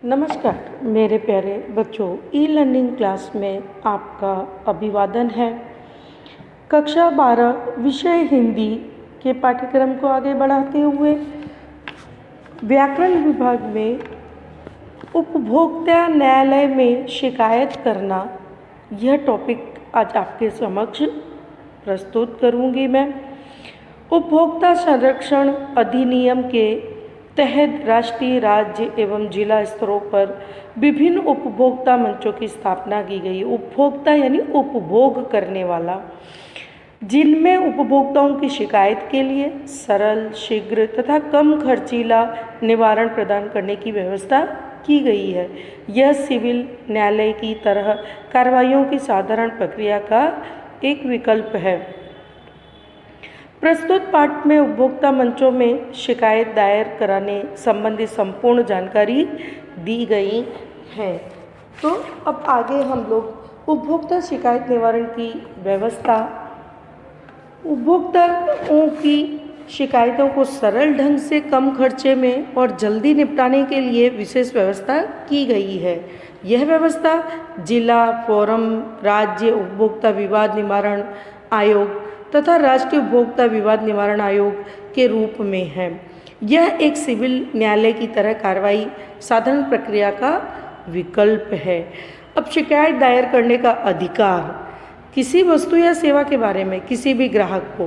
नमस्कार मेरे प्यारे बच्चों, ई लर्निंग क्लास में आपका अभिवादन है। कक्षा 12 विषय हिंदी के पाठ्यक्रम को आगे बढ़ाते हुए व्याकरण विभाग में उपभोक्ता न्यायालय में शिकायत करना, यह टॉपिक आज आपके समक्ष प्रस्तुत करूंगी मैं। उपभोक्ता संरक्षण अधिनियम के तहत राष्ट्रीय, राज्य एवं जिला स्तरों पर विभिन्न उपभोक्ता मंचों की स्थापना की गई। उपभोक्ता यानी उपभोग करने वाला, जिनमें उपभोक्ताओं की शिकायत के लिए सरल, शीघ्र तथा कम खर्चीला निवारण प्रदान करने की व्यवस्था की गई है। यह सिविल न्यायालय की तरह कार्रवाइयों की साधारण प्रक्रिया का एक विकल्प है। प्रस्तुत पाठ में उपभोक्ता मंचों में शिकायत दायर कराने संबंधी संपूर्ण जानकारी दी गई है। तो अब आगे हम लोग उपभोक्ता शिकायत निवारण की व्यवस्था, उपभोक्ताओं की शिकायतों को सरल ढंग से कम खर्चे में और जल्दी निपटाने के लिए विशेष व्यवस्था की गई है। यह व्यवस्था जिला, फोरम, राज्य उपभोक्ता विवाद निवारण आयोग तथा राष्ट्रीय उपभोक्ता विवाद निवारण आयोग के रूप में है। यह एक सिविल न्यायालय की तरह कार्रवाई साधारण प्रक्रिया का विकल्प है। अब शिकायत दायर करने का अधिकार, किसी वस्तु या सेवा के बारे में किसी भी ग्राहक को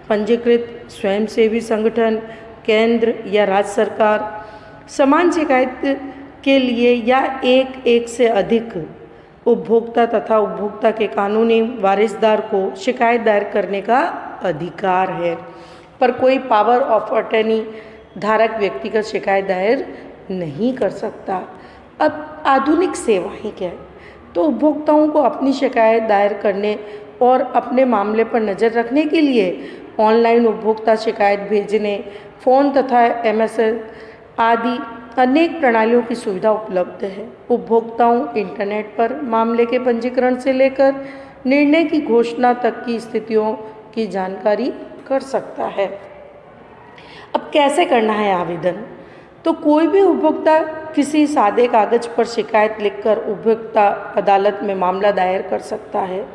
पंजीकृत स्वयंसेवी संगठन, केंद्र या राज्य सरकार समान शिकायत के लिए या एक से अधिक उपभोक्ता तथा उपभोक्ता के कानूनी वारिसदार को शिकायत दायर करने का अधिकार है, पर कोई पावर ऑफ अटर्नी धारक व्यक्तिगत शिकायत दायर नहीं कर सकता। अब आधुनिक सेवाएं क्या है? तो उपभोक्ताओं को अपनी शिकायत दायर करने और अपने मामले पर नज़र रखने के लिए ऑनलाइन उपभोक्ता शिकायत भेजने, फ़ोन तथा एमएसएस आदि अनेक प्रणालियों की सुविधा उपलब्ध है। उपभोक्ताओं इंटरनेट पर मामले के पंजीकरण से लेकर निर्णय की घोषणा तक की स्थितियों की जानकारी कर सकता है। अब कैसे करना है आवेदन? तो कोई भी उपभोक्ता किसी सादे कागज पर शिकायत लिखकर उपभोक्ता अदालत में मामला दायर कर सकता है,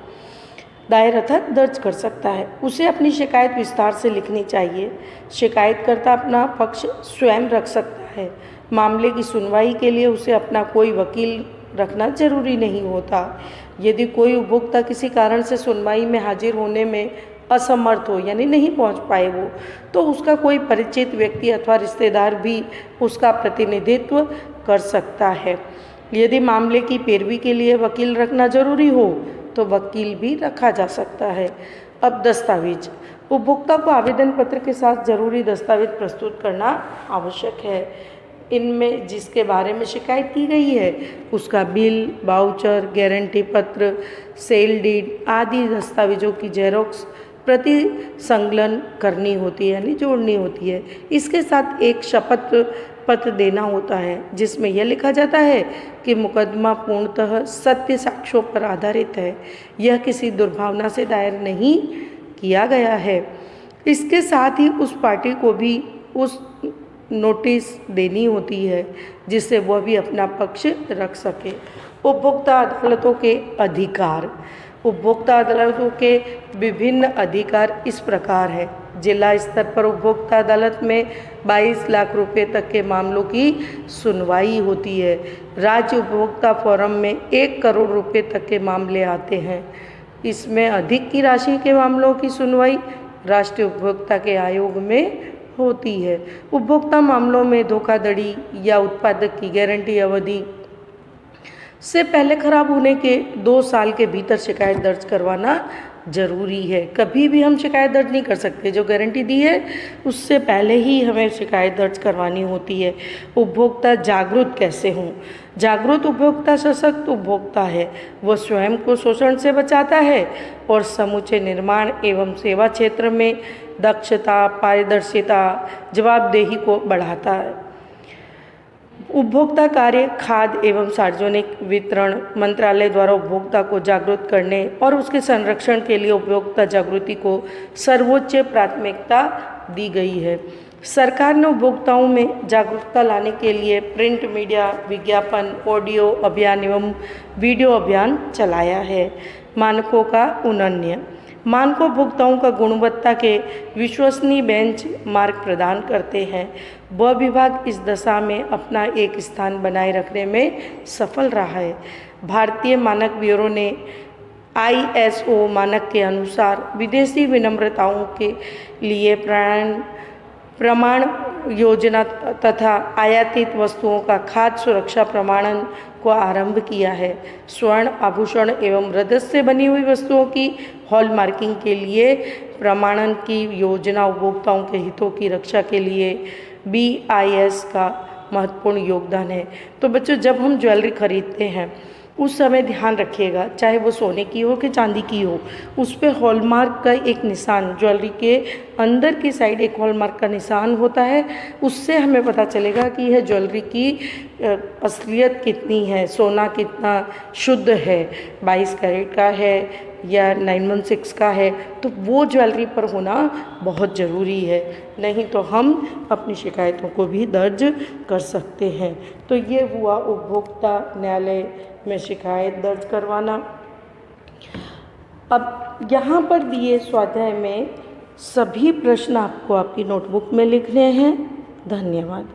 दायर अर्थात दर्ज कर सकता है। उसे अपनी शिकायत विस्तार से लिखनी चाहिए। शिकायतकर्ता अपना पक्ष स्वयं रख सकता है। मामले की सुनवाई के लिए उसे अपना कोई वकील रखना जरूरी नहीं होता। यदि कोई उपभोक्ता किसी कारण से सुनवाई में हाजिर होने में असमर्थ हो, यानी नहीं पहुंच पाए वो, तो उसका कोई परिचित व्यक्ति अथवा रिश्तेदार भी उसका प्रतिनिधित्व कर सकता है। यदि मामले की पैरवी के लिए वकील रखना जरूरी हो तो वकील भी रखा जा सकता है। अब दस्तावेज, उपभोक्ता को आवेदन पत्र के साथ जरूरी दस्तावेज प्रस्तुत करना आवश्यक है। इनमें जिसके बारे में शिकायत की गई है उसका बिल, वाउचर, गारंटी पत्र, सेल डीड आदि दस्तावेजों की जेरोक्स प्रति संकलन करनी होती है, यानी जोड़नी होती है। इसके साथ एक शपथ पत्र देना होता है जिसमें यह लिखा जाता है कि मुकदमा पूर्णतः सत्य साक्ष्यों पर आधारित है, यह किसी दुर्भावना से दायर नहीं किया गया है। इसके साथ ही उस पार्टी को भी उस नोटिस देनी होती है जिससे वह भी अपना पक्ष रख सके। उपभोक्ता अदालतों के अधिकार, उपभोक्ता अदालतों के विभिन्न अधिकार इस प्रकार है। जिला स्तर पर उपभोक्ता अदालत में 22 लाख रुपए तक के मामलों की सुनवाई होती है। राज्य उपभोक्ता फोरम में 1 करोड़ रुपए तक के मामले आते हैं। इसमें अधिक की राशि के मामलों की सुनवाई राष्ट्रीय उपभोक्ता के आयोग में होती है। उपभोक्ता मामलों में धोखाधड़ी या उत्पादक की गारंटी अवधि से पहले खराब होने के 2 साल के भीतर शिकायत दर्ज करवाना जरूरी है। कभी भी हम शिकायत दर्ज नहीं कर सकते, जो गारंटी दी है उससे पहले ही हमें शिकायत दर्ज करवानी होती है। उपभोक्ता जागरूक कैसे हों? जागरूक उपभोक्ता सशक्त उपभोक्ता है। वह स्वयं को शोषण से बचाता है और समूचे निर्माण एवं सेवा क्षेत्र में दक्षता, पारदर्शिता, जवाबदेही को बढ़ाता है। उपभोक्ता कार्य खाद्य एवं सार्वजनिक वितरण मंत्रालय द्वारा उपभोक्ता को जागरूक करने और उसके संरक्षण के लिए उपभोक्ता जागृति को सर्वोच्च प्राथमिकता दी गई है। सरकार ने उपभोक्ताओं में जागरूकता लाने के लिए प्रिंट मीडिया, विज्ञापन, ऑडियो अभियान एवं वीडियो अभियान चलाया है। मानकों का उन्नयन। मानक उपभोक्ताओं का गुणवत्ता के विश्वसनीय बेंच मार्क प्रदान करते हैं। वह विभाग इस दिशा में अपना एक स्थान बनाए रखने में सफल रहा है। भारतीय मानक ब्यूरो ने ISO मानक के अनुसार विदेशी विनिर्माताओं के लिए प्रमाण योजना तथा आयातित वस्तुओं का खाद्य सुरक्षा प्रमाणन को आरंभ किया है। स्वर्ण, आभूषण एवं रजत से बनी हुई वस्तुओं की हॉलमार्किंग के लिए प्रमाणन की योजना उपभोक्ताओं के हितों की रक्षा के लिए BIS का महत्वपूर्ण योगदान है। तो बच्चों, जब हम ज्वेलरी खरीदते हैं उस समय ध्यान रखिएगा, चाहे वो सोने की हो कि चांदी की हो, उस पर हॉलमार्क का एक निशान, ज्वेलरी के अंदर की साइड एक हॉलमार्क का निशान होता है। उससे हमें पता चलेगा कि यह ज्वेलरी की असलियत कितनी है, सोना कितना शुद्ध है, 22 कैरेट का है या 916 का है। तो वो ज्वेलरी पर होना बहुत ज़रूरी है, नहीं तो हम अपनी शिकायतों को भी दर्ज कर सकते हैं। तो ये हुआ उपभोक्ता न्यायालय में शिकायत दर्ज करवाना। अब यहाँ पर दिए स्वाध्याय में सभी प्रश्न आपको आपकी नोटबुक में लिखने हैं। धन्यवाद।